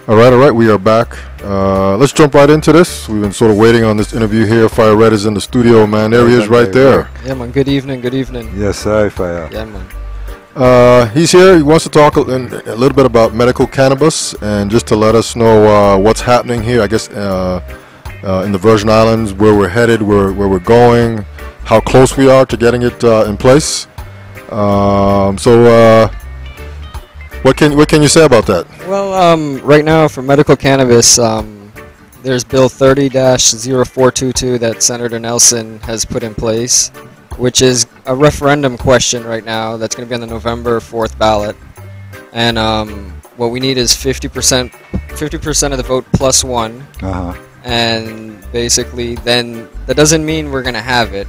All right. We are back. Let's jump right into this. We've been sort of waiting on this interview here. Fire Red is in the studio, man. There he is, right there. Yeah, man. Good evening. Good evening. Yes, sir. Fire. Yeah, man. He's here. He wants to talk a little bit about medical cannabis and just to let us know what's happening here. I guess in the Virgin Islands, where we're headed, where we're going, how close we are to getting it in place. What can you say about that? Well, right now for medical cannabis, there's Bill 30-0422 that Senator Nelson has put in place, which is a referendum question right now that's going to be on the November 4th ballot. And what we need is 50% of the vote plus one. And basically, then that doesn't mean we're going to have it.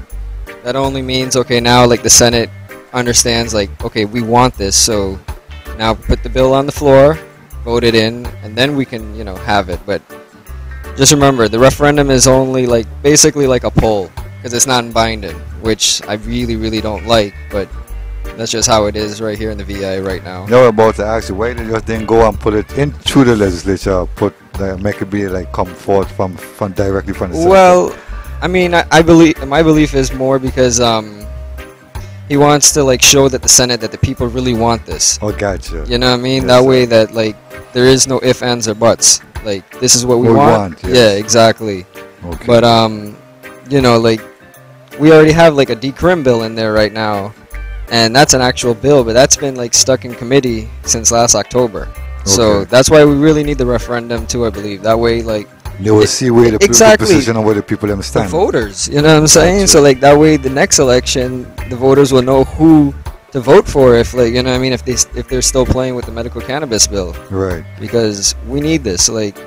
That only means, okay, now like the Senate understands, like, okay, we want this, so now put the bill on the floor, vote it in, and then we can, have it. But just remember, the referendum is only like basically like a poll because it's non-binding, which I really, really don't like. But that's just how it is right here in the VI right now. No, about to ask you, why did you then go and put it into the legislature, make it be like come forth from directly from the Senate? Well, I mean, I believe my belief is more because he wants to like show that the Senate that the people really want this. Oh, gotcha. You know what I mean? Yes, that way that like there is no ifs, ands, or buts. Like this is what we want. Yes. Yeah, exactly. Okay. But like we already have like a decrim bill in there right now, and that's an actual bill, but that's been like stuck in committee since last October. So that's why we really need the referendum too, I believe. That way, like they will see where the position of where the people understand. The voters, you know what I'm saying? Gotcha. So like that way, the next election, the voters will know who to vote for. If like you know what I mean, if they're still playing with the medical cannabis bill, right? Because we need this. Like,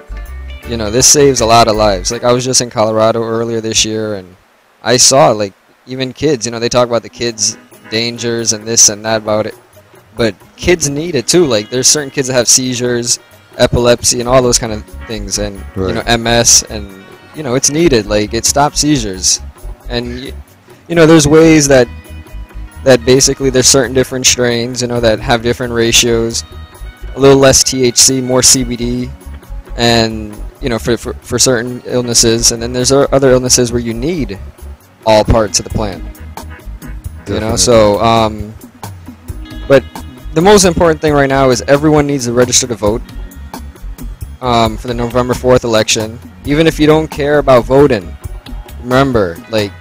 this saves a lot of lives. Like I was just in Colorado earlier this year, and I saw like even kids. They talk about the kids' dangers and this and that about it, but kids need it too. Like there's certain kids that have seizures, epilepsy, and all those kind of things, and MS, and it's needed. Like it stops seizures, and there's ways that basically there's certain different strains that have different ratios, a little less THC, more CBD, and for certain illnesses, and then there's other illnesses where you need all parts of the plant. But the most important thing right now is everyone needs to register to vote for the November 4th election. Even if you don't care about voting, remember, like,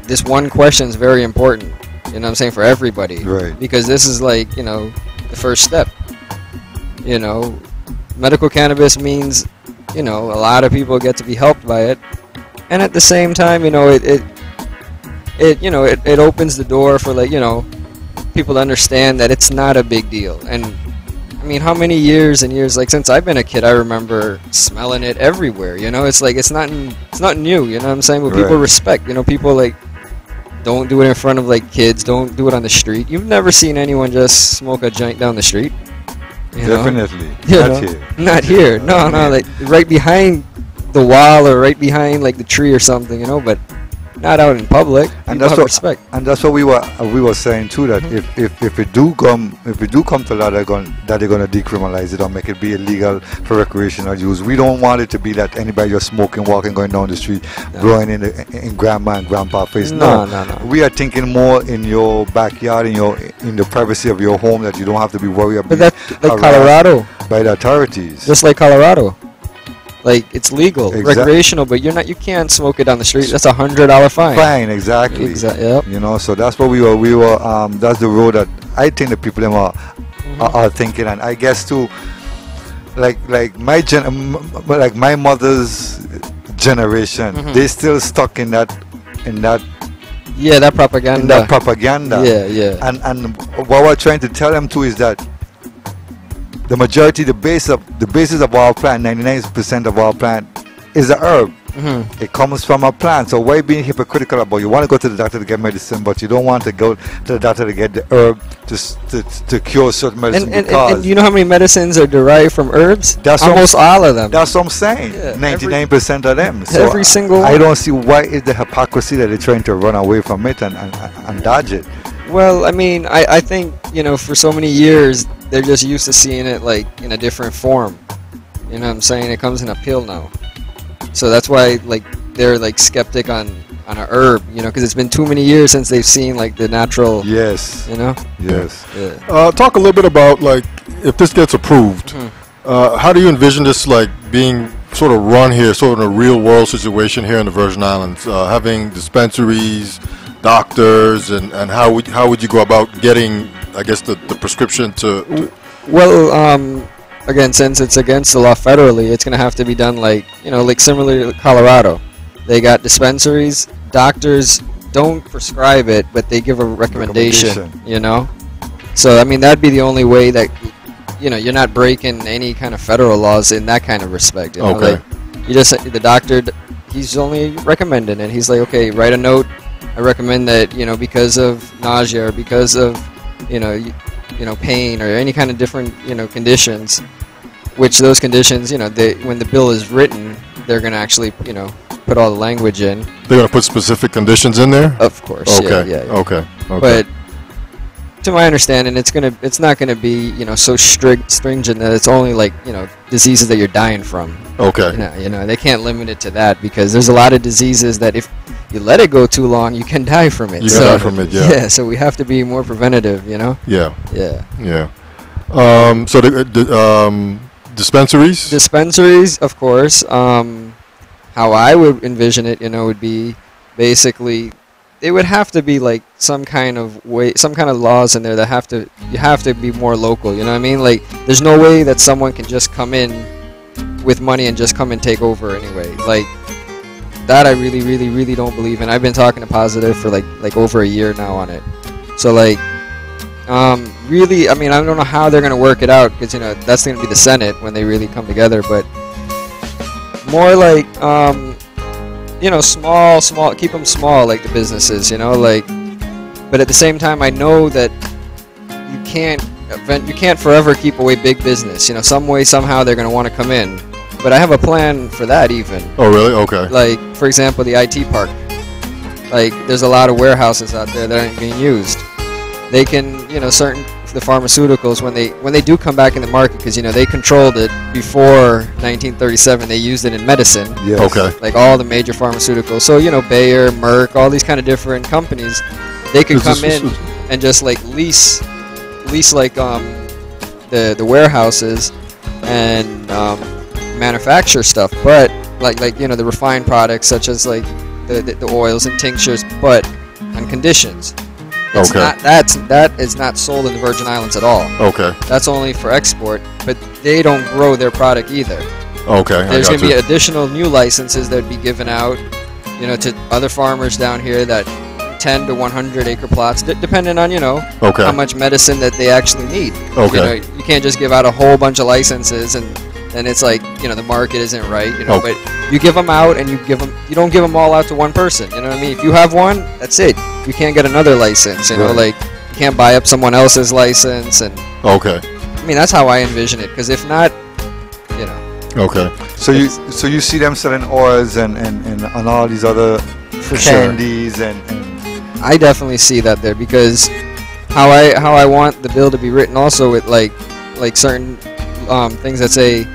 this one question is very important, what I'm saying, for everybody. Right. Because this is like, the first step. Medical cannabis means, a lot of people get to be helped by it. And at the same time, it opens the door for, like, people to understand that it's not a big deal. And I mean, how many years and years, like since I've been a kid, I remember smelling it everywhere. It's like it's not new. You know what I'm saying? But people respect. People like don't do it in front of like kids. Don't do it on the street. You've never seen anyone just smoke a joint down the street. Definitely. Not here. Not here. No, like right behind the wall or right behind like the tree or something. But not out in public. And that's what respect. And that's what we were saying too. That if it do come to that they're going to decriminalize it or make it be illegal for recreational use. We don't want it to be that anybody just smoking, walking, going down the street, blowing in grandma and grandpa's face. No. We are thinking more in your backyard, in the privacy of your home, that you don't have to be worried about. But that's like Colorado by the authorities. Just like Colorado. Like it's legal, recreational, but you can't smoke it down the street. That's $100 fine. Fine, exactly. Yep. So that's what we were. That's the road that I think the people are thinking, and I guess too, like my mother's generation, they still stuck in that. Yeah, that propaganda. In that propaganda. Yeah. And what we're trying to tell them too is that the majority, the basis of our plant, 99% of our plant, is a herb. It comes from a plant. So why being hypocritical about you want to go to the doctor to get medicine, but you don't want to go to the doctor to get the herb to cure certain medicine? And you know how many medicines are derived from herbs? That's almost all of them. That's what I'm saying. 99% of them. So every single one. I don't see why is the hypocrisy that they're trying to run away from it and dodge it. Well, I mean, I think, for so many years, they're just used to seeing it, like, in a different form. You know what I'm saying? It comes in a pill now. So that's why like they're like skeptic on a herb, you know, because it's been too many years since they've seen like the natural. Yes. You know. Yes. Yeah. Talk a little bit about like if this gets approved, how do you envision this like being sort of run here, sort of in a real world situation here in the Virgin Islands, having dispensaries, doctors, and how would you go about getting, I guess, the prescription to Well, again, since it's against the law federally, it's gonna have to be done like, you know, like similar to Colorado. They got dispensaries. Doctors don't prescribe it, but they give a recommendation. You know, so I mean that'd be the only way that, you know, you're not breaking any kind of federal laws in that kind of respect. You know? Okay. Like, you just the doctor, he's only recommending it. He's like, okay, write a note. I recommend that, you know, because of nausea or because of, you know, pain or any kind of different, you know, conditions. Which those conditions, you know, when the bill is written, they're gonna actually, you know, put all the language in. They're gonna put specific conditions in there. Of course. Okay. Yeah. Okay. But to my understanding, it's not gonna be, you know, so stringent that it's only like, you know, diseases that you're dying from. Okay. You know, they can't limit it to that because there's a lot of diseases that if you let it go too long, you can die from it. You can die from it. Yeah. Yeah. So we have to be more preventative. You know. Yeah. Yeah. Yeah. So the dispensaries. Dispensaries, of course. How I would envision it, you know, would be basically it would have to be like some kind of way, some kind of laws in there that you have to be more local. You know what I mean? Like, there's no way that someone can just come in with money and just come and take over anyway. Like, that I really, really, really don't believe in. I've been talking to Positive for like over a year now on it. So like, really, I mean, I don't know how they're gonna work it out because, you know, that's gonna be the Senate when they really come together. But more like, you know, small, keep them small, like the businesses, you know, like. But at the same time, I know that you can't forever keep away big business. You know, some way, somehow, they're gonna want to come in. But I have a plan for that even. Oh, really? Okay. Like, for example, the IT park. Like, there's a lot of warehouses out there that aren't being used. They can, you know, the pharmaceuticals, when they do come back in the market, because, you know, they controlled it before 1937. They used it in medicine. Yes. Okay. Like all the major pharmaceuticals. So, you know, Bayer, Merck, all these kind of different companies, they could come in and just like lease like the warehouses and manufacture stuff, but like you know, the refined products such as like the oils and tinctures, but on conditions. It's Okay. That is not sold in the Virgin Islands at all. Okay. That's only for export, but they don't grow their product either. Okay. There's going to be additional new licenses that would be given out, you know, to other farmers down here that 10 to 100 acre plots, depending on, you know, Okay. how much medicine that they actually need. Okay. You know, you can't just give out a whole bunch of licenses and then it's like, you know, the market isn't right, you know, Oh. but you give them out and you don't give them all out to one person, you know what I mean? If you have one, that's it. You can't get another license, you know, Right. like you can't buy up someone else's license and Okay. I mean, that's how I envision it, because if not, you know. Okay. So you see them selling oils and all these other For sure. candies and I definitely see that there, because how I want the bill to be written also with like certain things that say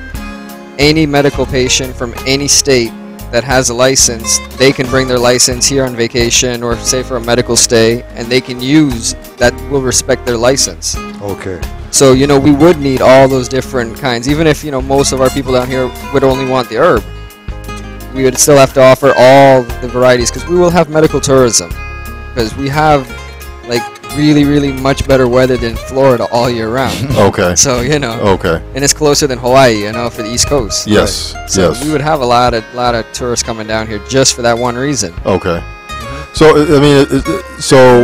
any medical patient from any state that has a license, they can bring their license here on vacation or say for a medical stay, and they can use that will respect their license. okay. So, you know, we would need all those different kinds, even if, you know, most of our people down here would only want the herb. We would still have to offer all the varieties, because we will have medical tourism, because we have like really, really much better weather than Florida all year round. Okay. So, you know, Okay. and it's closer than Hawaii, you know, for the East Coast. Yes. So Yes. we would have a lot of tourists coming down here just for that one reason. Okay. So I mean, so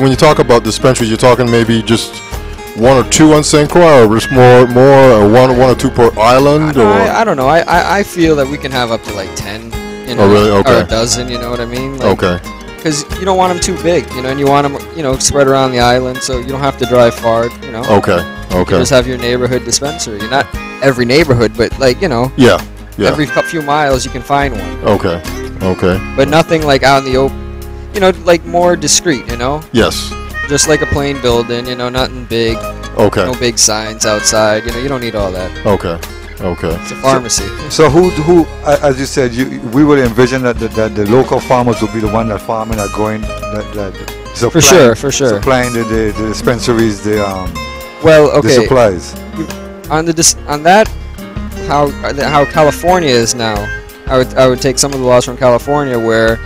when you talk about dispensaries, you're talking maybe just one or two on St. Croix, or just more, or one or two per island, or I don't know. I feel that we can have up to like 10, you know, Oh, really? Okay. or a dozen. You know what I mean? Like, okay. Because you don't want them too big, you know, and you want them, you know, spread around the island, so you don't have to drive far, you know. Okay. You Okay. just have your neighborhood dispensary. Not every neighborhood, but like, you know, Yeah. Yeah. every few miles you can find one. Okay. Okay. But nothing like out in the open, you know, like more discreet, you know. Yes. Just like a plain building, you know, nothing big, Okay. no big signs outside, you know, you don't need all that. Okay. Okay. It's a pharmacy. So as you said, we would envision that the local farmers would be the one that farming are growing that supplying, For sure. supplying the dispensaries Well, the okay. supplies. On that, how California is now, I would take some of the laws from California where,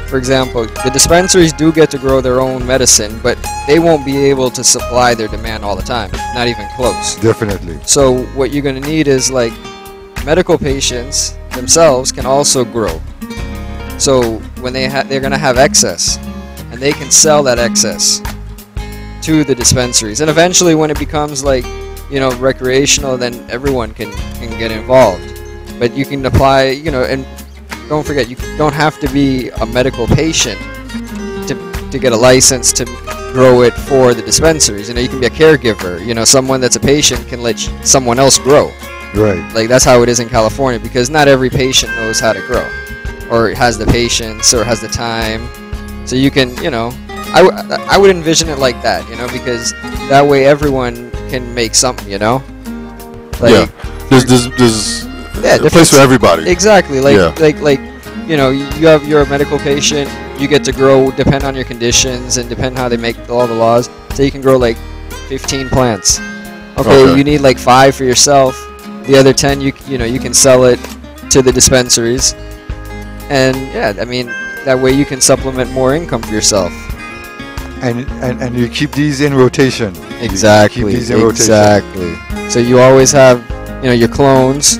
for example, the dispensaries do get to grow their own medicine, but they won't be able to supply their demand all the time, not even close. Definitely. So what you're going to need is like medical patients themselves can also grow. So when they're going to have excess, and they can sell that excess to the dispensaries, and eventually when it becomes like, recreational, then everyone can get involved. But you can apply, and don't forget, you don't have to be a medical patient to get a license to grow it for the dispensaries. You can be a caregiver. Someone that's a patient can let someone else grow. Right. Like that's how it is in California, because not every patient knows how to grow, or has the patience, or has the time. So you can, I would envision it like that, because that way everyone can make something, Like, yeah. There's a place for everybody. Exactly. You're a medical patient. You get to grow, depend on your conditions and depend how they make all the laws. So you can grow like 15 plants. Okay. You need like 5 for yourself. The other 10, you can sell it to the dispensaries. And yeah, I mean, that way you can supplement more income for yourself. And you keep these in rotation. Exactly. You keep these in rotation. Exactly. So you always have, your clones,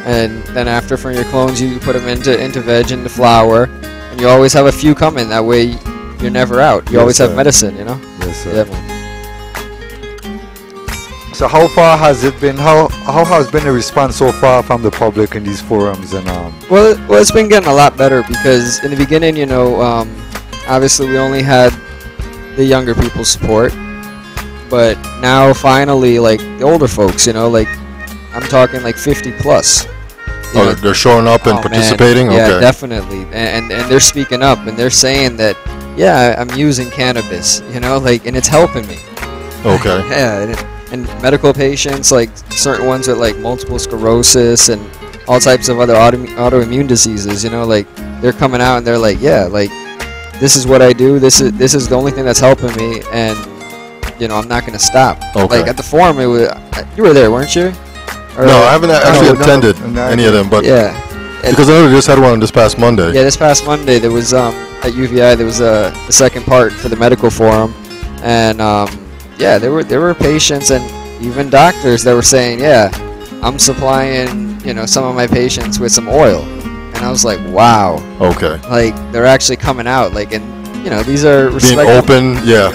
and then after from your clones you put them into veg, into flower, and you always have a few coming. That way you're never out. You always have medicine, Yes, sir. Yeah, man. So how far has it been? How has been the response so far from the public in these forums and Well, it's been getting a lot better, because in the beginning, obviously we only had the younger people's support, but now finally, like the older folks, like I'm talking like 50 plus. They're showing up and participating. Man. Yeah, okay. definitely, and they're speaking up, and they're saying that, yeah, I'm using cannabis, and it's helping me. Okay. Yeah, and medical patients, like certain ones with like multiple sclerosis and all types of other autoimmune diseases, they're coming out and they're like, yeah, like this is what I do. This is the only thing that's helping me, and I'm not gonna stop. Okay. Like at the forum, you were there, weren't you? Or, No, I haven't actually attended no, any of them, but yeah. because I know they just had one this past Monday. Yeah, this past Monday there was at UVI there was the second part for the medical forum, and yeah, there were patients and even doctors that were saying, yeah, I'm supplying some of my patients with some oil, and I was like, wow. Okay. Like they're actually coming out, like, and these are Being open, yeah.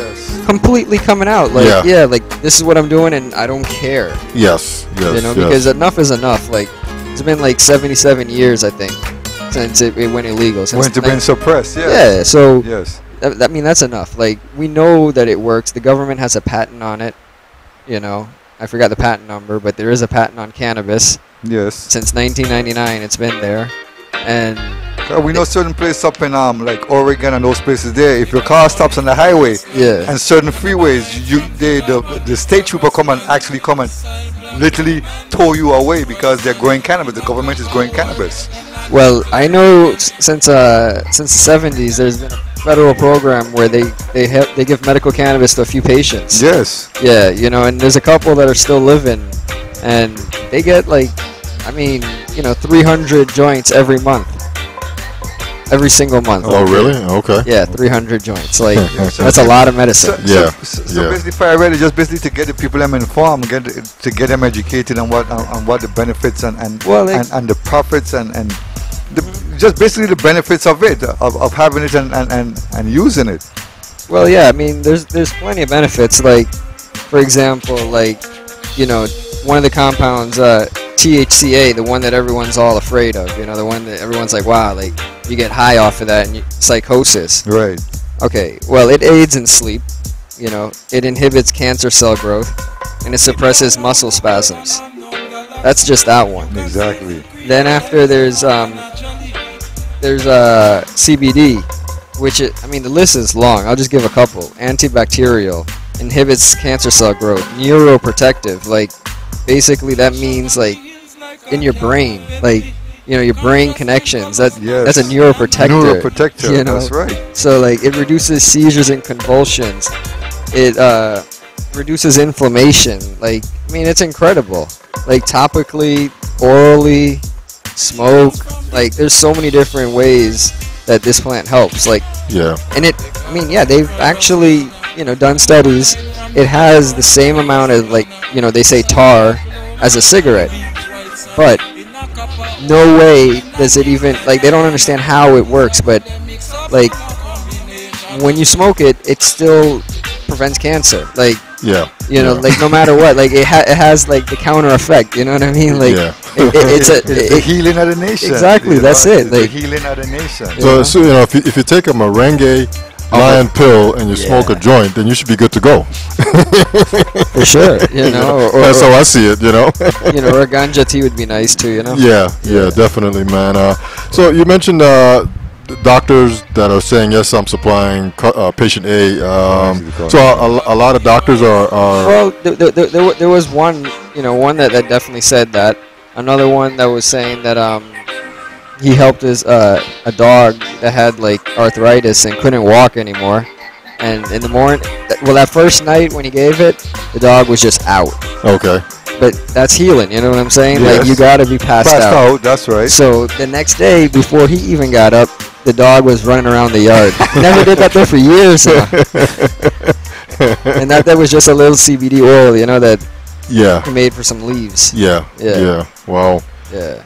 completely coming out, like yeah, like this is what I'm doing and I don't care. Yes. Because enough is enough. Like it's been like 77 years, I think, since it went illegal. Since when it's been suppressed, yes. Yeah, so yes. I mean that's enough. Like we know that it works. The government has a patent on it. I forgot the patent number, but there is a patent on cannabis. Yes. Since 1999, it's been there, and we know certain places up in like Oregon and those places there. If your car stops on the highway, yeah, and certain freeways, the state trooper come and literally tow you away because they're growing cannabis. The government is growing cannabis. Well, I know since the 70s, there's been a federal program where they give medical cannabis to a few patients. Yes. Yeah, and there's a couple that are still living, and they get like, 300 joints every month. Every single month. Oh, really? Okay. Yeah, 300 joints. Like so that's a lot of medicine. Yeah. So basically, fire ready, just basically to get the people them informed, to get them educated on what the benefits and the profits and just basically the benefits of it, of having it and using it. Well, yeah, I mean, there's plenty of benefits. Like, for example, like, one of the compounds, THCA, the one that everyone's all afraid of, the one that everyone's like, wow, like, you get high off of that and psychosis. Right. Okay, well, it aids in sleep, it inhibits cancer cell growth, and it suppresses muscle spasms. That's just that one. Exactly. Then after there's CBD, which the list is long. I'll just give a couple. Antibacterial, inhibits cancer cell growth, neuroprotective. Like basically that means like in your brain, like your brain connections. That's a Yes. neuroprotector. Neuroprotector. You know? That's right. So like it reduces seizures and convulsions. It reduces inflammation. Like I mean, it's incredible. Like topically, orally, smoke. Like there's so many different ways that this plant helps. Like Yeah. and I mean, yeah, they've actually done studies. It has the same amount of like they say tar as a cigarette, but no way does it even like they don't understand how it works. But like when you smoke it, it still prevents cancer. Like Yeah. like no matter what, like it has like the counter effect. You know what I mean? Like Yeah. it's the healing of the nation. Exactly, that's it. It's the Like, healing of the nation. So if you take a merengue lion pill and you smoke a joint, then you should be good to go. for sure, or, That's how I see it. or a ganja tea would be nice too. Yeah, definitely, man. So you mentioned doctors that are saying yes, I'm supplying patient A. So a lot of doctors are. Well, there was one, one that definitely said that. Another one that was saying that he helped his a dog that had like arthritis and couldn't walk anymore. And in the morning, that first night when he gave it, the dog was just out. Okay. But that's healing, you know what I'm saying? Yes. Like you gotta be passed out. That's right. So the next day, before he even got up, the dog was running around the yard. Never did that there for years now. And that was just a little CBD oil, that he made for some leaves. Yeah. Wow. Yeah.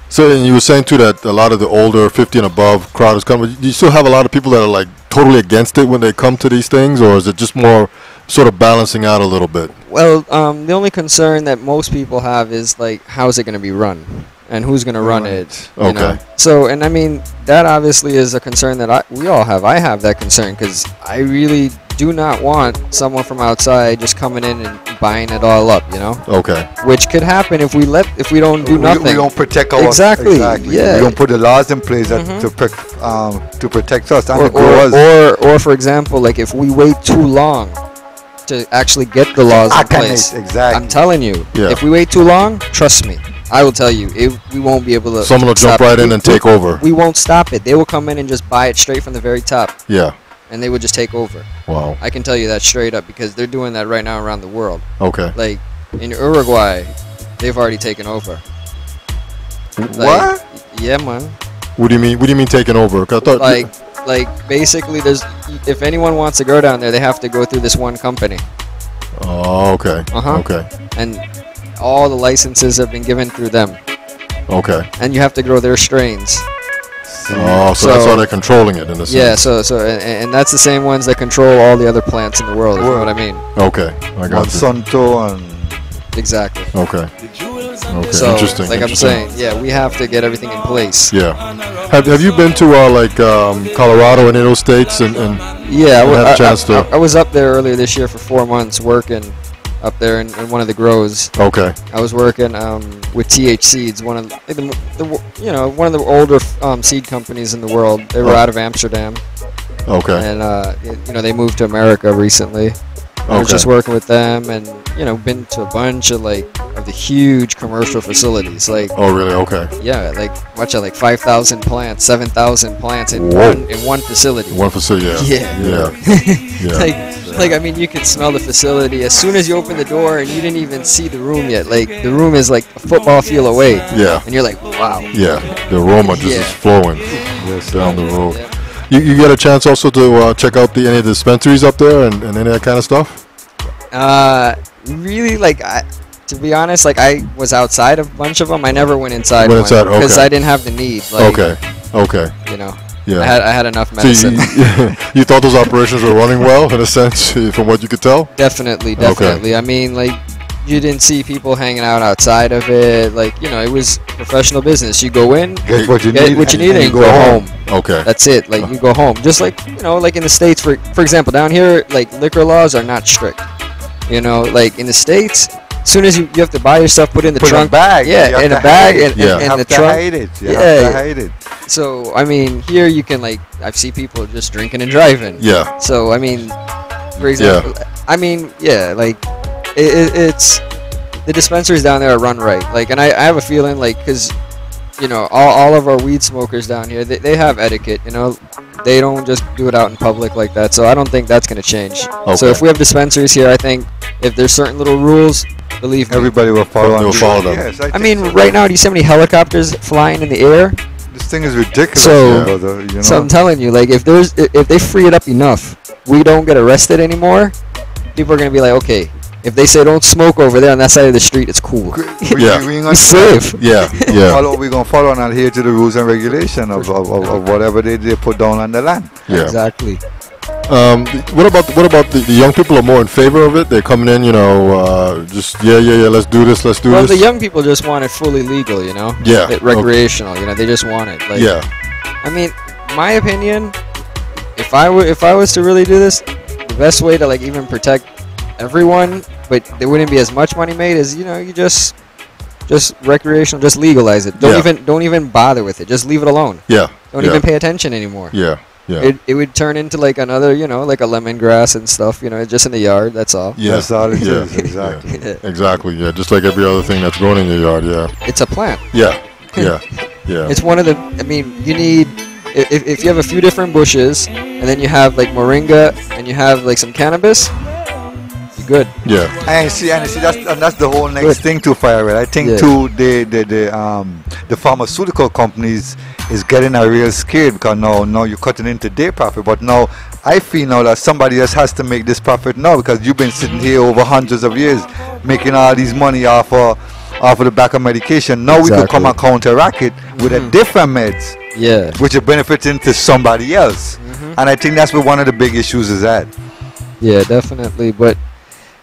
So and you were saying too that a lot of the older 50 and above crowd is coming. Do you still have a lot of people that are like totally against it when they come to these things, or is it just more sort of balancing out a little bit? Well, the only concern that most people have is like, how's it going to be run, and who's going to run it? You know? So, and I mean, that obviously is a concern that we all have. I have that concern because I really do not want someone from outside just coming in and buying it all up. Okay. Which could happen if we don't do nothing. We don't protect our exactly. Yeah. We don't put the laws in place to protect us and the or, growers. or for example, like if we wait too long to actually get the laws in place. Exactly. I'm telling you, if we wait too long, trust me, I will tell you, we won't be able to. Someone will jump right in and take over. We won't stop it. They will come in and just buy it straight from the very top. Yeah. And they would just take over. Wow. I can tell you that straight up because they're doing that right now around the world. Okay. Like in Uruguay, they've already taken over. What? Yeah, man. What do you mean? What do you mean taking over? 'Cause I thought like basically, if anyone wants to go down there, they have to go through this one company. Oh, okay. Okay. And all the licenses have been given through them. Okay. And you have to grow their strains. Oh, so that's how they're controlling it in a sense. Yeah, and that's the same ones that control all the other plants in the world, if you know what I mean. Okay, I got you. Monsanto and... Exactly. Okay. Okay, so, interesting. Like I'm saying, yeah, we have to get everything in place. Yeah. Have you been to Colorado and any of those states and yeah, had a chance to? I was up there earlier this year for 4 months working up there in one of the grows. Okay. I was working with TH Seeds, one of one of the older seed companies in the world. They were out of Amsterdam. Okay. And they moved to America recently. I was just working with them, and been to a bunch of the huge commercial facilities. Oh, really? Okay. Yeah, watch out, 5,000 plants, 7,000 plants in one facility. One facility, yeah. Yeah. I mean, you can smell the facility as soon as you open the door, and you didn't even see the room yet. The room is a football field away. Yeah. And you're like, wow. Yeah, the aroma just is flowing down the road. Yeah. You get a chance also to check out any of the dispensaries up there and any of that kind of stuff? Really, to be honest, I was outside of a bunch of them. I never went inside one because I didn't have the need. Okay. Yeah. I had enough medicine. So you thought those operations were running well in a sense, from what you could tell? Definitely. Okay. I mean, you didn't see people hanging out outside of it. It was professional business. You go in, get what you need, and you go home. Okay. That's it. You go home. Just like in the States, for example, down here, liquor laws are not strict. In the States, as soon as you have to buy your stuff, put in the trunk. In a bag. Yeah, in a bag and the trunk. You have to hide it. So, I mean, here you can, I've seen people just drinking and driving. Yeah. So, I mean, for example, I mean, yeah, it's the dispensaries down there are run right. Like, and I have a feeling, like, because, you know, all of our weed smokers down here, they have etiquette, you know. They don't just do it out in public like that, so I don't think that's going to change. Okay. So if we have dispensaries here, I think if there's certain little rules, believe me. Everybody will follow. They'll follow them. Yes, I think mean, so. right now, do you see how many helicopters flying in the air? This thing is ridiculous. So- brother, you know? So I'm telling you, like, if they free it up enough, we don't get arrested anymore, people are going to be like, okay, if they say don't smoke over there on that side of the street, it's cool. Yeah. we ain't gonna It's safe. Yeah, yeah, We're gonna follow and adhere to the rules and regulation of whatever they put down on the land. yeah. Exactly. What about the young people are more in favor of it? They're coming in, you know, just yeah. Let's do this. Let's do Well, this. the young people just want it fully legal, you know? Yeah, Recreational, you know, they just want it. Like, Yeah, I mean, my opinion, if I was to really do this, the best way to, like, even protect everyone, but there wouldn't be as much money made, is, you know, you just recreational, just legalize it. Don't even bother with it. Just leave it alone. yeah. Don't yeah, even pay attention anymore. Yeah, yeah. It would turn into like another, you know, like a lemongrass and stuff, you know, just in the yard, that's all. Yeah, That's all it yeah, is, exactly. Yeah. exactly. Yeah, just like every other thing that's grown in your yard. Yeah, It's a plant. yeah, yeah, yeah. It's one of the, I mean, you need, if you have a few different bushes, and then you have like moringa, and you have like some cannabis, you're good. Yeah, And see, that's the whole next Good. thing to fire it. I think Yeah. too, the pharmaceutical companies is getting a real scared because now you're cutting into their profit. But now I feel now that somebody else has to make this profit now, because you've been sitting here over hundreds of years making all these money off of the back of medication. Now we could come and counteract it with a different meds, Yeah. which are benefiting to somebody else. And I think that's where one of the big issues is at. Yeah, definitely. But,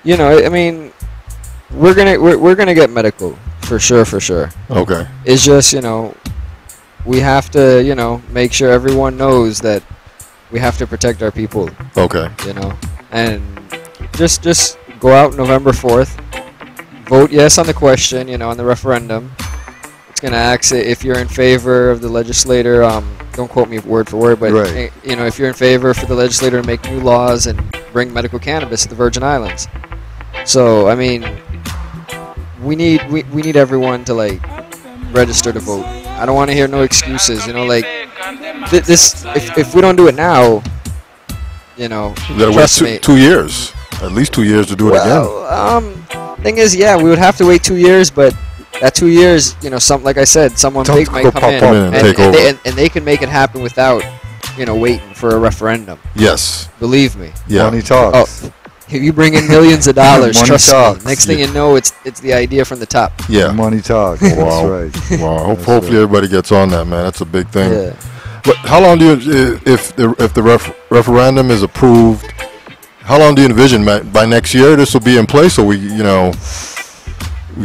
you know, I mean, we're gonna get medical for sure. okay. It's just, you know, we have to, you know, make sure everyone knows that we have to protect our people, Okay. you know, and just go out November 4th, vote yes on the question, you know, on the referendum. It's gonna ask it if you're in favor of the legislator. Don't quote me word for word, but Right. you know, if you're in favor for the legislator to make new laws and bring medical cannabis to the Virgin Islands. So I mean, we need everyone to like register to vote. I don't want to hear no excuses. You know, like this. If we don't do it now, you know, You gotta wait trust me. 2 years, at least 2 years to do it again. Well, thing is, yeah, we would have to wait 2 years, but that 2 years, you know, like I said, someone Something big might could come pop in, up and take over. and they can make it happen without, you know, waiting for a referendum. Yes. Believe me. Yeah. Money talks. Oh, if you bring in millions of dollars, Money trust talks. me. Next thing you know, it's the idea from the top. Yeah. Money talks. Wow. That's right. Wow. That's Hopefully right. everybody gets on that, man. That's a big thing. Yeah. But how long do you, if the referendum is approved, how long do you envision by next year this will be in place, or we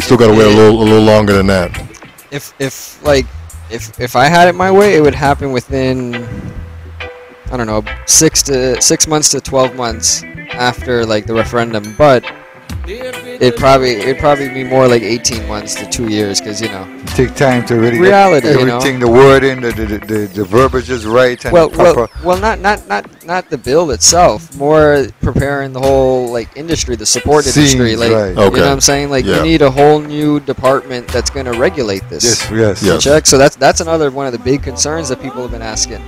still got to wait a little longer than that? If I had it my way, it would happen within, I don't know, 6 months to 12 months after like the referendum, but it'd probably be more like 18 months to 2 years, because you know, Take time to really Reality, get you know. everything, the wording, the verbiage is right, and well, proper. not the bill itself, more preparing the whole like industry, the support Scenes, industry, like right. you know Okay. what I'm saying, like Yeah. you need a whole new department that's going to regulate this. Yes. Yes. Check. So that's another one of the big concerns that people have been asking.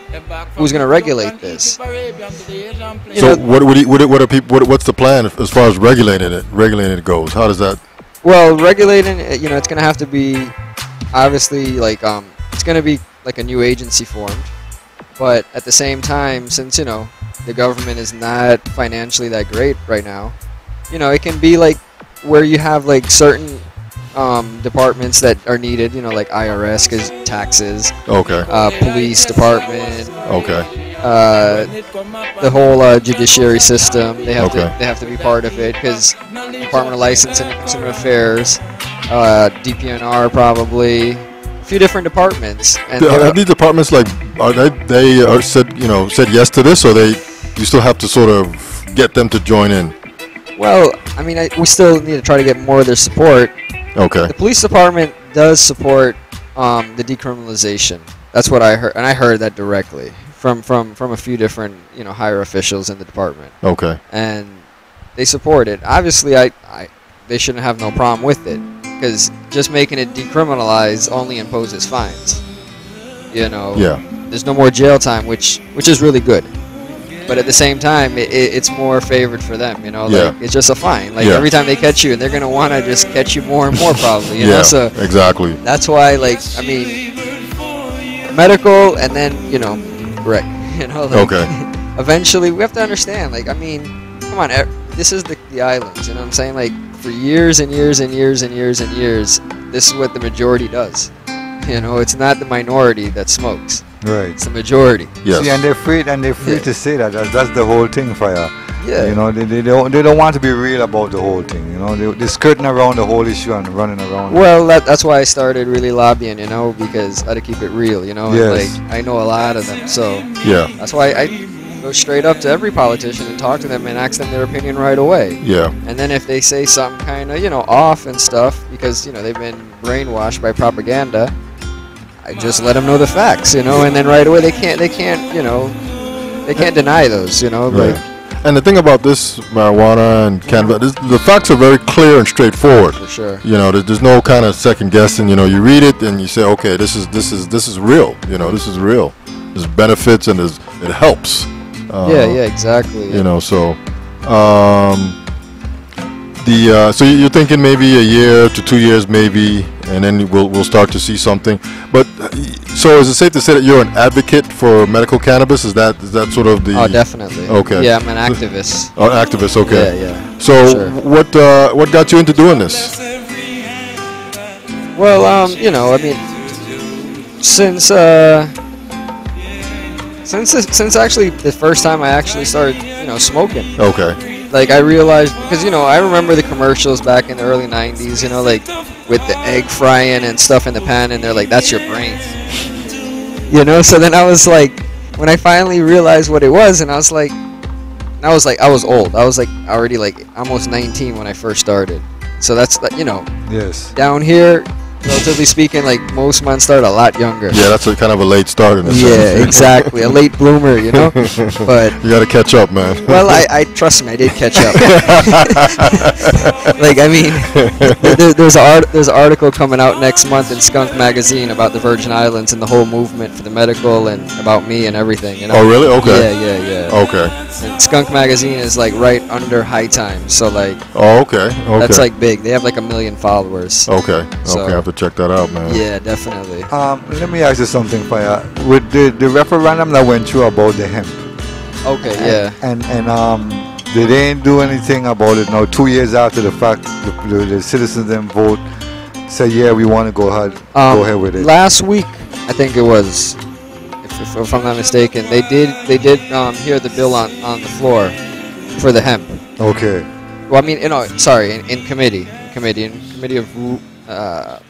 Who's going to regulate this? You So know, what are people? What's the plan as far as regulating it goes? How does that? well, regulating, you know, it's going to have to be obviously like it's going to be like a new agency formed, but at the same time, since you know the government is not financially that great right now, you know, it can be like where you have like certain departments that are needed, you know, like IRS because taxes, Okay. police department, Okay. the whole judiciary system. They have Okay. to be part of it because Department of Licensing and Consumer Affairs, DPNR probably, a few different departments. And Are these departments like they said yes to this, or you still have to sort of get them to join in? well, I mean, we still need to try to get more of their support. Okay. The police department does support the decriminalization. That's what I heard, and I heard that directly from a few different, you know, higher officials in the department, Okay. and they support it. Obviously, I they shouldn't have no problem with it, because just making it decriminalized only imposes fines. You know, Yeah. there's no more jail time, which is really good. But at the same time, it's more favored for them. You know, like it's just a fine. Like every time they catch you, and they're gonna want to just catch you more and more, probably. You know, so exactly. that's why, like, I mean, medical, and then rec. You know, like, Okay. eventually we have to understand. Like, I mean, come on, this is the islands. You know what I'm saying? Like, for years and years and years and years and years, this is what the majority does. You know, it's not the minority that smokes. Right. It's the majority. Yes. See, and they're free to say that. That's the whole thing, Fire. Yeah. You know, they don't want to be real about the whole thing. You know, they're skirting around the whole issue and running around. Well, that's why I started really lobbying, you know, because I had to keep it real, you know. And, Yes. like, I know a lot of them, so Yeah. that's why I go straight up to every politician and talk to them and ask them their opinion right away. Yeah. And then if they say something kind of, off and stuff, because, they've been brainwashed by propaganda, I just let them know the facts, and then right away they can't deny those, Right. like, And the thing about this marijuana and cannabis, the facts are very clear and straightforward. for sure. There's no kind of second guessing. You read it and you say, okay, this is real. This is real. There's benefits and it helps. Yeah, exactly. So so you're thinking maybe a year to 2 years, maybe, and then we'll start to see something. But so is it safe to say that you're an advocate for medical cannabis? Is that sort of the? Oh, definitely. Okay. Yeah, I'm an activist. Oh, activist. Okay. Yeah. So Sure. what got you into doing this? Well, I mean, since actually the first time I actually started, smoking. Okay. Like, I realized, because, I remember the commercials back in the early 90s, like, with the egg frying and stuff in the pan, and they're like, that's your brain. So then I was like, when I finally realized what it was, and I was I was old. I was, like, already, like, almost 19 when I first started. So that's, Yes. down here, relatively speaking, like, most men start a lot younger. Yeah, that's a kind of a late start in a Yeah, sense. exactly. A late bloomer, But You got to catch up, man. well, I trust me, I did catch up. Like, I mean, there's an article coming out next month in Skunk Magazine about the Virgin Islands and the whole movement for the medical and about me and everything. Oh, really? Okay. Yeah. Okay. And Skunk Magazine is like right under High Times, so like Oh, okay. that's like big. They have like 1 million followers. Okay. So- I have to check that out, man. Yeah, definitely. Let me ask you something, Fire. With the referendum that went through about the hemp, Okay, yeah. and they didn't do anything about it. Now, 2 years after the fact, the citizens then vote, say, yeah, we want to go ahead with it. Last week, I think it was, if I'm not mistaken, they did hear the bill on the floor for the hemp. Okay. Well, I mean, sorry, in committee of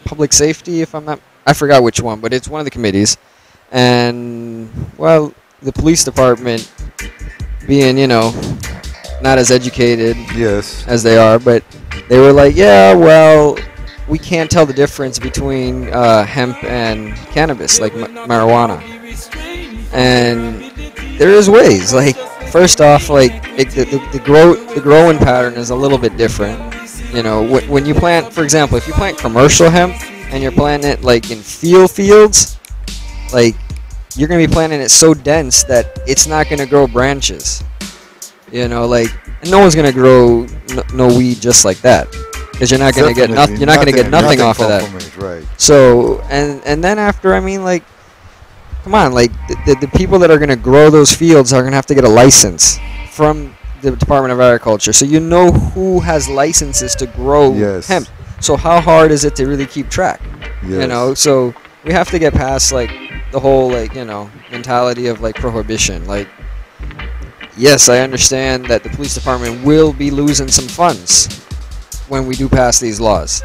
public safety, I forgot which one, but it's one of the committees. And, well, the police department being, not as educated Yes. as they are, but they were like, yeah, well, we can't tell the difference between hemp and cannabis, like marijuana. And there is ways. Like, first off, like the growing pattern is a little bit different. When you plant, for example, if you plant commercial hemp and you're planting it like in fields, like you're gonna be planting it so dense that it's not gonna grow branches. Like, and no one's gonna grow no weed just like that, because you're not gonna get nothing. You're not gonna get nothing off of that. Right. So and then after, I mean, like, come on, like the people that are gonna grow those fields are gonna have to get a license from the Department of Agriculture. So who has licenses to grow Yes. hemp. So how hard is it to really keep track? Yes. So we have to get past like the whole mentality of like prohibition. Like, yes, I understand that the police department will be losing some funds when we do pass these laws.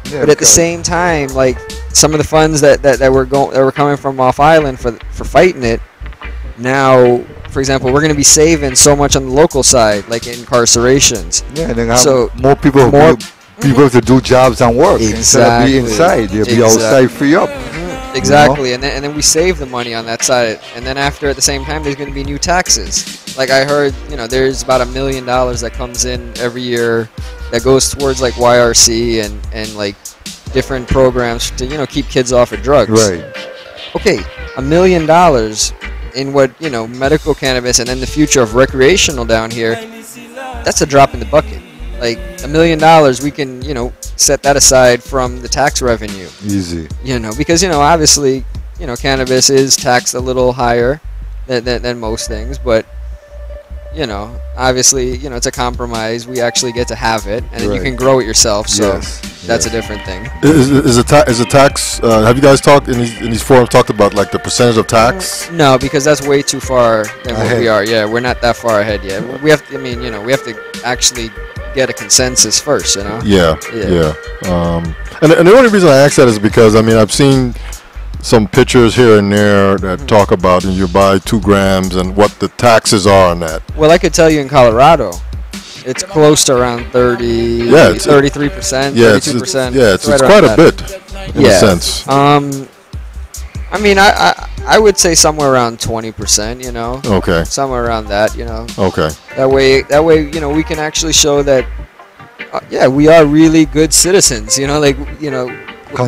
Yeah, But at the because- same time, like, some of the funds that were coming from off island for fighting it, now, for example, we're going to be saving so much on the local side, like incarcerations. Yeah, they have So, more people to do jobs and work instead of be Exactly. inside. They'll be Exactly. outside free up. Exactly, and then we save the money on that side, and then after, at the same time, there's going to be new taxes. Like, I heard, there's about $1 million that comes in every year that goes towards like YRC and like different programs to keep kids off of drugs. Right. Okay, $1 million in what medical cannabis and then the future of recreational down here. That's a drop in the bucket. Like $1 million, we can set that aside from the tax revenue. Easy. Because obviously cannabis is taxed a little higher than most things, but obviously it's a compromise. We actually get to have it, and then you can grow it yourself. So that's a different thing. Is a tax? Have you guys talked in these forums talked about like the percentage of tax? No, because that's way too far than what we are. Yeah, we're not that far ahead yet. We have to. We have to actually get a consensus first. Yeah. And the only reason I ask that is because I've seen some pictures here and there that talk about you buy 2 grams and what the taxes are on that. Well, I could tell you in Colorado, it's close to around 33%, 32%. It's quite a bit in a sense. I would say somewhere around 20%. Okay. Somewhere around that. Okay. That way, we can actually show that, we are really good citizens.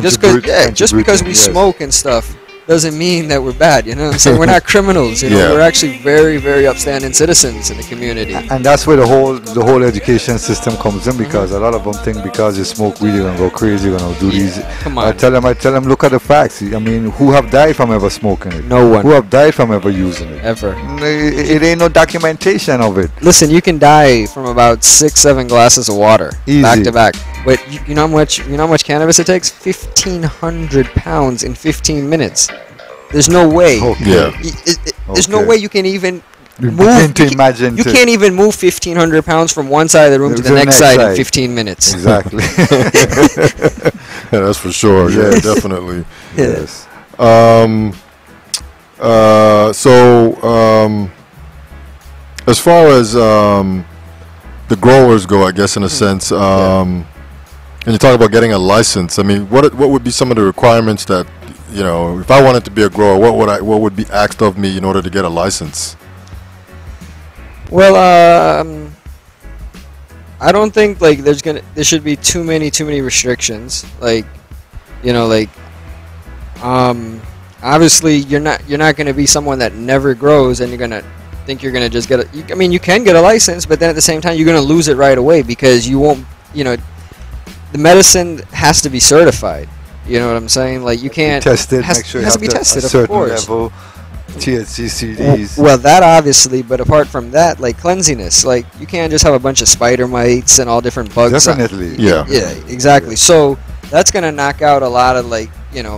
Just because we smoke and stuff doesn't mean that we're bad. What I'm saying? We're not criminals. We're actually very, very upstanding citizens in the community. And that's where the whole education system comes in, because a lot of them think because you smoke weed you're gonna go crazy, you're gonna do these. Come on. I tell them, look at the facts. Who have died from ever smoking it? No one. Who have died from ever using it? Ever. It ain't no documentation of it. Listen, you can die from about 6-7 glasses of water back to back. But you know how much cannabis it takes? 1,500 pounds in 15 minutes. There's no way. Okay. There's no way you can even move. You can't even move 1,500 pounds from one side of the room to the next side in 15 minutes. Exactly. Yeah, that's for sure. Yeah, definitely. Yes. As far as the growers go, I guess in a sense, and you talk about getting a license. What would be some of the requirements that if I wanted to be a grower, what would be asked of me in order to get a license? Well, I don't think like there should be too many restrictions. Obviously you're not gonna be someone that never grows, and you're gonna think you're gonna just get you can get a license, but then at the same time you're gonna lose it right away because you won't. The medicine has to be certified. You know what I'm saying? Like you can't test it. Make sure it has to be tested. A certain level, THC, CDs. Well, that obviously, but apart from that, like cleanliness, like you can't just have a bunch of spider mites and all different bugs. Definitely. Yeah, exactly. Yeah. So that's gonna knock out a lot of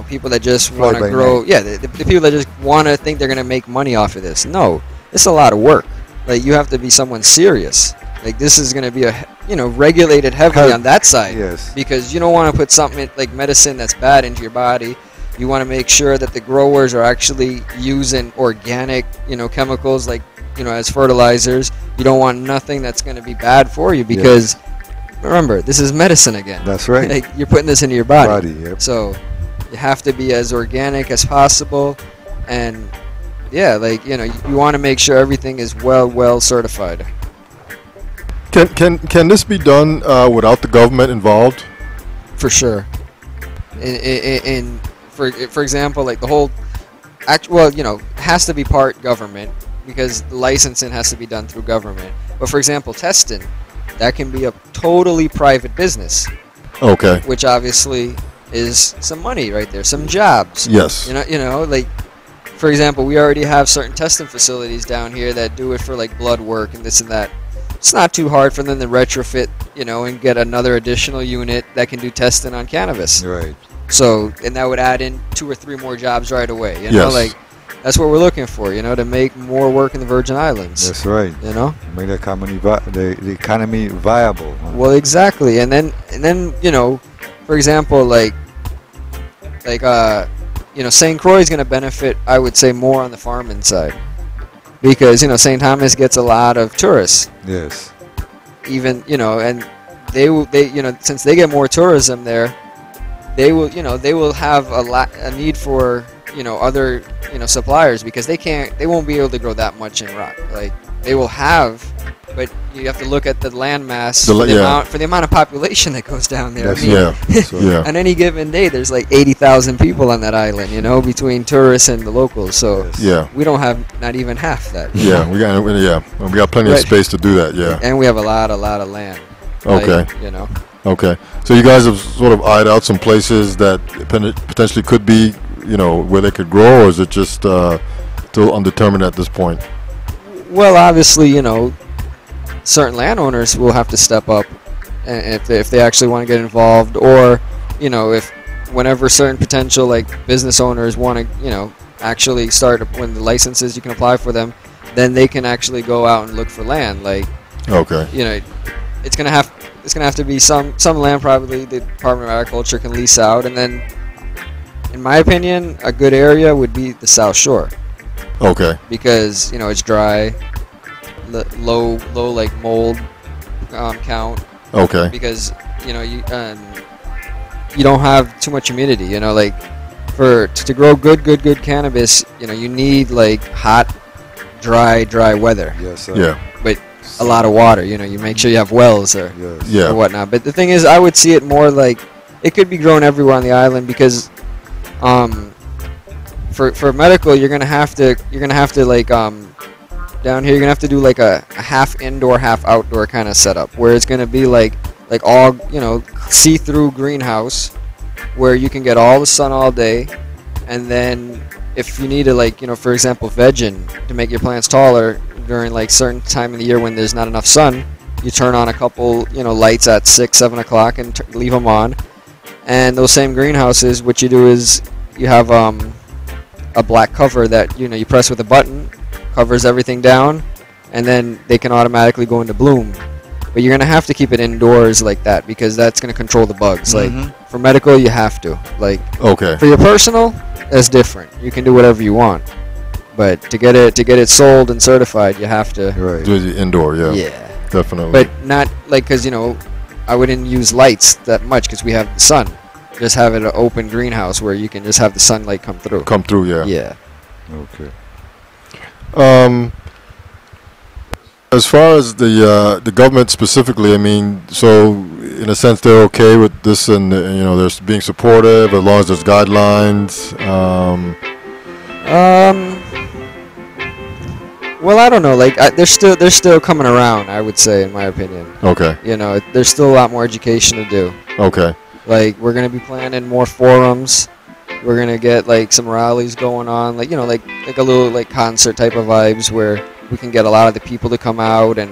people that just want to grow. Yeah, the people that just want to think they're gonna make money off of this. No, it's a lot of work. Like you have to be someone serious. Like this is gonna be regulated heavily on that side. Yes. Because you don't want to put something like medicine that's bad into your body. You want to make sure that the growers are actually using organic, chemicals like, as fertilizers. You don't want nothing that's going to be bad for you because, remember, this is medicine again. That's right. Like, you're putting this into your body. Yep. So you have to be as organic as possible. And, you want to make sure everything is well certified. Can this be done without the government involved? For sure. For example, like the whole, has to be part government because the licensing has to be done through government. But for example, testing, that can be a totally private business. Okay. Which obviously is some money right there, some jobs. Yes. Like, for example, we already have certain testing facilities down here that do it for like blood work and this and that. It's not too hard for them to retrofit, and get another additional unit that can do testing on cannabis. Right. So, and that would add in 2 or 3 more jobs right away. Yes. Like that's what we're looking for. To make more work in the Virgin Islands. That's right. Make the economy viable. Well, exactly. And then for example, St. Croix is going to benefit, I would say, more on the farming side. Because St. Thomas gets a lot of tourists. Yes. Even and they since they get more tourism there, they will have a need for other suppliers because they won't be able to grow that much in rock. Like they will have, but you have to look at the land mass for the amount of population that goes down there. That's On any given day, there's like 80,000 people on that island, you know, between tourists and the locals. So we don't have not even half that. We got plenty of space to do that. Yeah, and we have a lot of land. Okay, like, you know. Okay, so you guys have sort of eyed out some places that potentially could be, you know, where they could grow, or is it just still undetermined at this point? Well, obviously, you know, certain landowners will have to step up if they actually want to get involved, or, you know, if whenever certain potential like business owners want to, you know, actually start when the licenses you can apply for them, then they can actually go out and look for land. Like, you know, it's gonna have to be some land probably the Department of Agriculture can lease out, and then, in my opinion, a good area would be the South Shore. Okay. Because, you know, it's dry, low like mold count. Okay. Because, you know, you don't have too much humidity. You know, like to grow good cannabis, you know, you need like hot, dry weather. Yes, sir. Yeah. But a lot of water. You know, you make sure you have wells or whatnot. But the thing is, I would see it more like it could be grown everywhere on the island, because for medical, you're gonna have to like down here you're gonna have to do like a half indoor, half outdoor kind of setup, where it's gonna be like all, you know, see-through greenhouse, where you can get all the sun all day, and then if you need to, like, you know, for example, vegging to make your plants taller during like certain time of the year when there's not enough sun, you turn on a couple, you know, lights at 6-7 o'clock and leave them on. And those same greenhouses, what you do is you have a black cover that, you know, you press with a button, covers everything down, and then they can automatically go into bloom. But you're gonna have to keep it indoors like that, because that's gonna control the bugs. Like for medical, you have to. Like for your personal, that's different. You can do whatever you want. But to get it sold and certified, you have to do it indoor. Yeah, definitely. But not like, because, you know, I wouldn't use lights that much because we have the sun. Just have it an open greenhouse where you can just have the sunlight come through. Yeah. Okay. As far as the government specifically, I mean, so in a sense they're okay with this, and you know, they're being supportive as long as there's guidelines. Well, I don't know. Like, they're still coming around, I would say, in my opinion. Okay. You know, there's still a lot more education to do. Okay. Like, we're gonna be planning more forums. We're gonna get like some rallies going on, like, you know, like a little like concert type of vibes, where we can get a lot of the people to come out and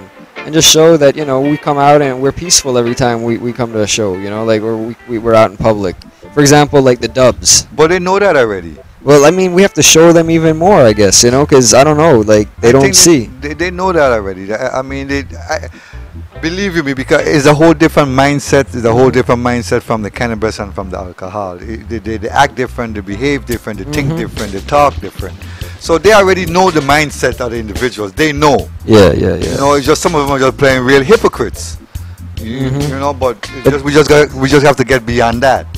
just show that, you know, we come out and we're peaceful every time we come to a show. You know, like we're out in public. For example, like the Dubs. But they know that already. Well, I mean, we have to show them even more, I guess, you know, because I don't know, like they don't see. They know that already. I mean, believe you me, because it's a whole different mindset. It's a whole different mindset from the cannabis and from the alcohol. They act different, they behave different, they think different, they talk different. So they already know the mindset of the individuals. They know. Yeah. You know, it's just some of them are just playing real hypocrites. You know, but we just have to get beyond that.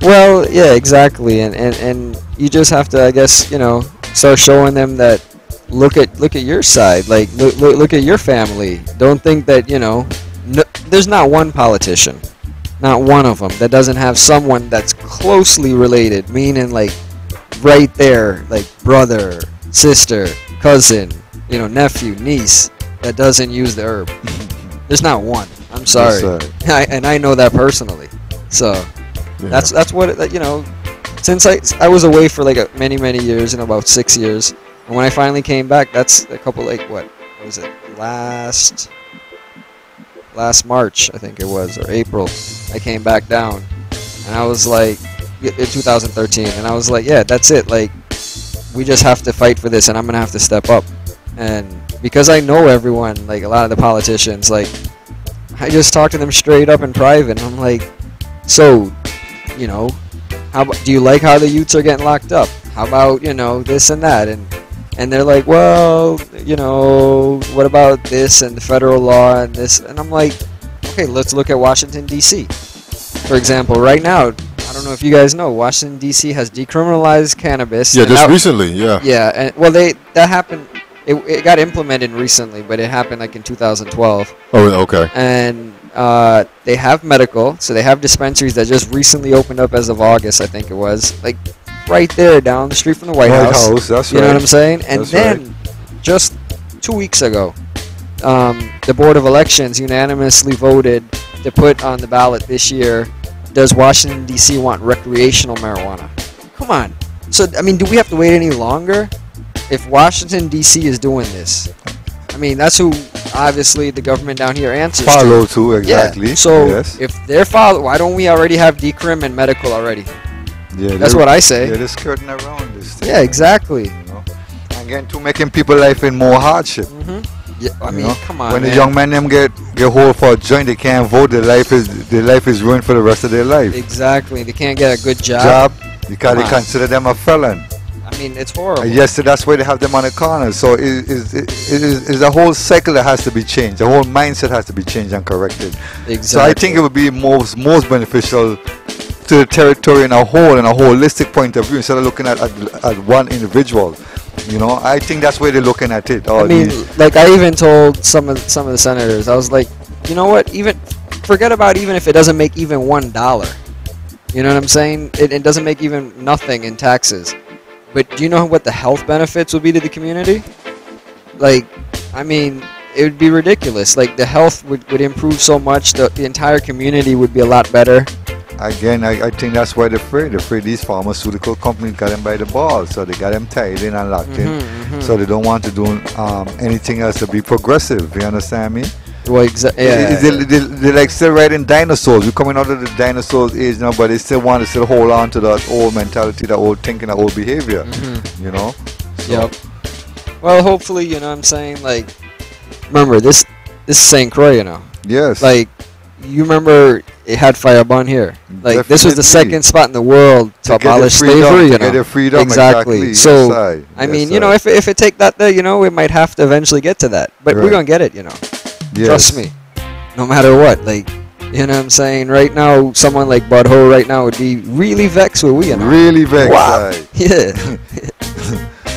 Well, yeah, exactly, and you just have to, I guess, you know, start showing them that look at your side, like look at your family. Don't think that, you know, there's not one politician, not one of them that doesn't have someone that's closely related, meaning like right there, like brother, sister, cousin, you know, nephew, niece, that doesn't use the herb. There's not one. I'm sorry, and I know that personally. So. Yeah. That's what, you know, since I was away for like many years, you know, about 6 years, and when I finally came back, that's a couple, like, what was it, last March, I think it was, or April, I came back down, and I was like, in 2013, and I was like, yeah, that's it, like, we just have to fight for this, and I'm gonna have to step up. And because I know everyone, like a lot of the politicians, like, I just talk to them straight up in private, and I'm like, so, you know, do you like how the youths are getting locked up? How about, you know, this and that? And they're like, well, you know, what about this and the federal law and this? And I'm like, okay, let's look at Washington, D.C. For example, right now, I don't know if you guys know, Washington, D.C. has decriminalized cannabis. Yeah, just recently, yeah. Yeah, and well, that happened. it got implemented recently, but it happened like in 2012. Oh, yeah, okay. And they have medical, so they have dispensaries that just recently opened up as of August, I think it was, like right there down the street from the White House. That's You right. know what I'm saying? And That's then just 2 weeks ago, the Board of Elections unanimously voted to put on the ballot this year, does Washington, D.C. want recreational marijuana? Come on. So, I mean, do we have to wait any longer? If Washington, D.C. is doing this, I mean, that's who, obviously, the government down here answers Follow to. too, exactly. Yeah. So, yes. if they're follow, why don't we already have decrim and medical already? Yeah, That's what I say. Yeah, they're skirting around this thing. Yeah, exactly. You know? Again, to making people life in more hardship. Yeah, I You mean, know? come on, When man. the young men them get hold for a joint, they can't vote. Their life is ruined for the rest of their life. Exactly. They can't get a good Job because Come they on. consider them a felon. I mean, it's horrible. And yes, so that's why they have them on the corner. So it's a whole cycle that has to be changed. The whole mindset has to be changed and corrected. Exactly. So I think it would be most beneficial to the territory in a whole, in a holistic point of view, instead of looking at one individual. You know, I think that's where they're looking at it. I mean, like I even told some of the senators, I was like, you know what? Even forget about even if it doesn't make even $1. You know what I'm saying? It doesn't make even nothing in taxes. But do you know what the health benefits would be to the community? Like, I mean, it would be ridiculous. Like, the health would improve so much. The entire community would be a lot better. Again, I think that's why they're afraid. They're afraid these pharmaceutical companies got them by the balls. So they got them tied in and locked in. So they don't want to do anything else to be progressive. You understand me? Well, exactly. Yeah. They're like still riding dinosaurs. We're coming out of the dinosaurs age now, but they still want to still hold on to that old mentality, that old thinking, that old behavior. You know? So, Yep. Well, hopefully, you know what I'm saying? Like, remember, this is St. Croix, you know? yes. Like, you remember it had Firebun here. Like, this was the Definitely. second spot in the world to get their abolish freedom, slavery, to you get know? their freedom, Exactly. exactly. So, Yes, I mean, Yes, you know, if it take that there, you know, we might have to eventually get to that. But we're Right. going to get it, you know? Yes. Trust me. No matter what. Like, you know what I'm saying? Right now, someone like Bud Ho right now would be really vexed with we, you know? Really vexed. Wow. aye. Yeah. yeah.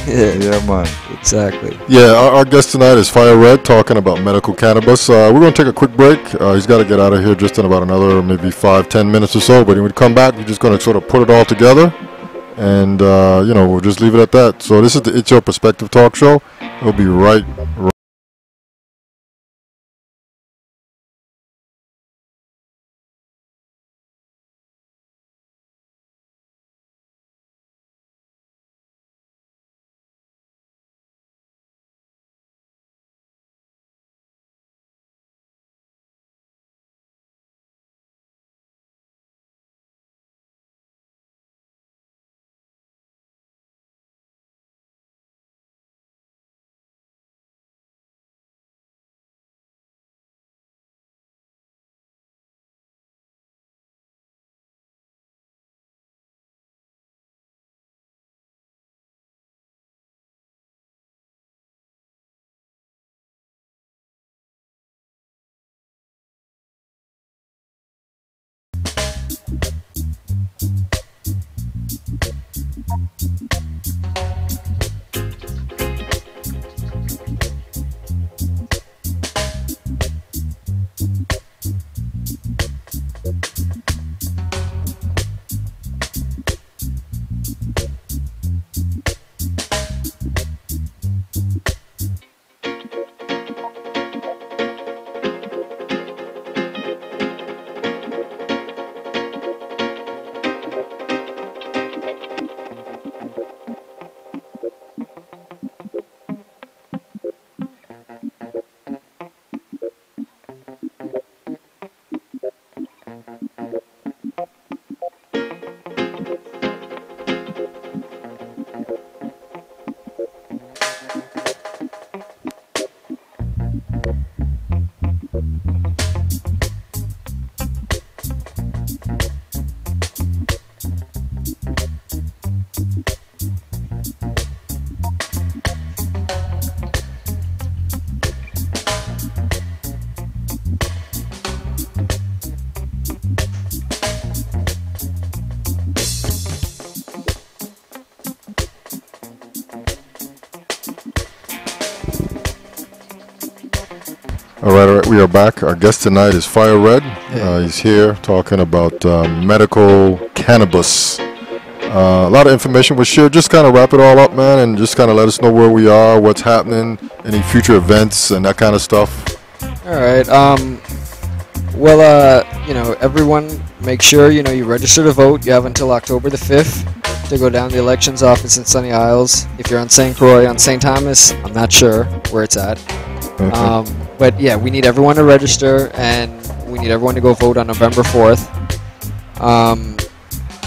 Yeah, man. Exactly. Yeah, our guest tonight is Fire Red talking about medical cannabis. We're going to take a quick break. He's got to get out of here just in about another maybe 5-10 minutes or so. But when we come back, we're just going to sort of put it all together. And, you know, we'll just leave it at that. So this is the It's Your Perspective talk show. We'll be right All right, we are back. Our guest tonight is Fire Red. He's here talking about medical cannabis. A lot of information was shared. Just kind of wrap it all up, man, and just kind of let us know where we are, what's happening, any future events, and that kind of stuff. All right. Everyone, make sure you register to vote. You have until October the 5th to go down to the elections office in Sunny Isles. If you're on St. Croix, on St. Thomas, I'm not sure where it's at. Okay. But yeah, we need everyone to register, and we need everyone to go vote on November 4th.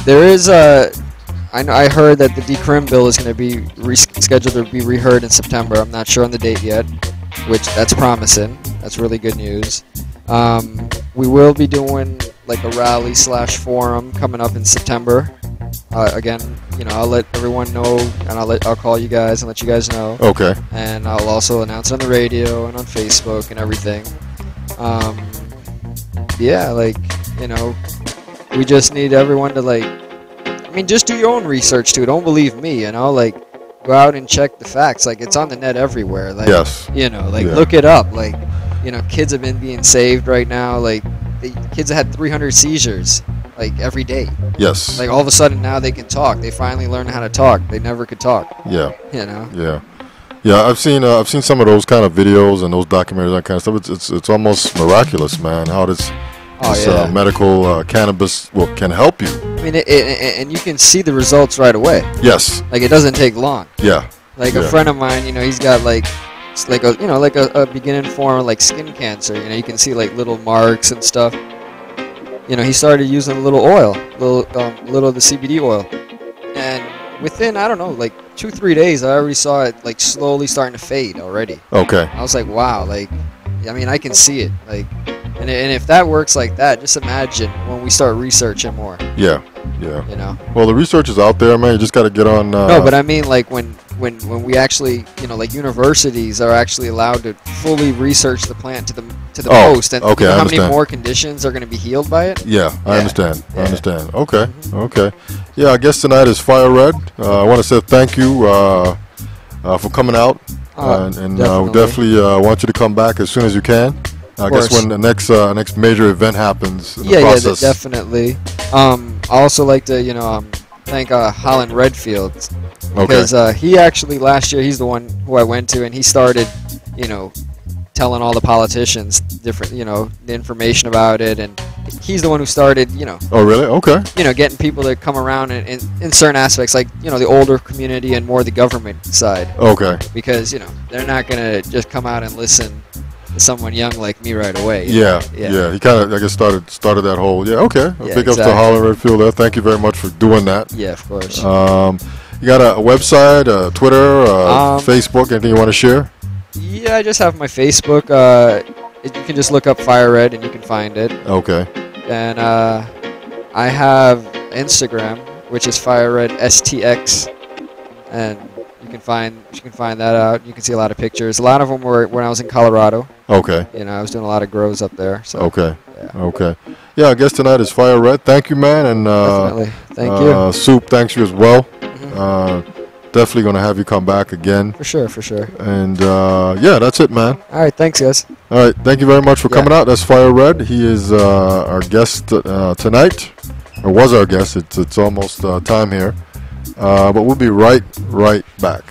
There is I heard that the decrim bill is going to be scheduled to be reheard in September. I'm not sure on the date yet, which that's promising. That's really good news. We will be doing like a rally/forum coming up in September. Again, I'll let everyone know, and I'll call you guys and let you guys know. Okay. And I'll also announce it on the radio and on Facebook and everything. We just need everyone to just do your own research too. Don't believe me, go out and check the facts. It's on the net everywhere. Yes. Look it up. Kids have been being saved right now. Kids have had 300 seizures. Every day. Yes. All of a sudden now they can talk. They finally learn how to talk. They never could talk. Yeah. Yeah. Yeah. I've seen some of those kind of videos and those documentaries, that kind of stuff. It's almost miraculous, man. How this medical cannabis can help you. And you can see the results right away. Yes. It doesn't take long. Yeah. A friend of mine, he's got a beginning form of skin cancer. You can see little marks and stuff. He started using a little oil, little of the CBD oil, and within 2-3 days, I already saw it slowly starting to fade already. Okay. I was like, wow, I can see it, and if that works like that, just imagine when we start researching more. Yeah. Well, the research is out there, man. You just got to get on. No, but I mean, when we actually, universities are actually allowed to fully research the plant to the most, and okay, how many more conditions are going to be healed by it? Yeah, I understand. I understand. Okay, okay. Yeah, I guess tonight is Fire Red. I want to say thank you for coming out, and we definitely want you to come back as soon as you can. I guess when the next major event happens in the process. Yeah, definitely. I also like to, thank Holland Redfield, because he actually last year, he's the one who I went to, and he started, telling all the politicians different, the information about it, and he's the one who started, Oh, really? Okay. Getting people to come around in certain aspects, the older community and more the government side. Okay. Because, they're not going to just come out and listen to someone young like me right away. Yeah. He kind of, I guess, started that whole. Yeah. Okay. Big ups to Holland Redfield there. Thank you very much for doing that. Yeah, of course. You got a website, Twitter, Facebook, anything you want to share? Yeah, I just have my Facebook. You can just look up Fire Red and you can find it. Okay. And I have Instagram, which is Fire Red STX, and you can find that out. You can see a lot of pictures. A lot of them were when I was in Colorado. Okay. I was doing a lot of grows up there. So. Okay. Yeah. Okay. Yeah, I guess tonight is Fire Red. Thank you, man, and definitely. Thank you. Soup, thanks you as well. Mm-hmm. Definitely going to have you come back again. For sure. And, that's it, man. All right, thanks, guys. All right, thank you very much for coming out. That's Fire Red. He is our guest tonight, or was our guest. It's almost time here. But we'll be right back.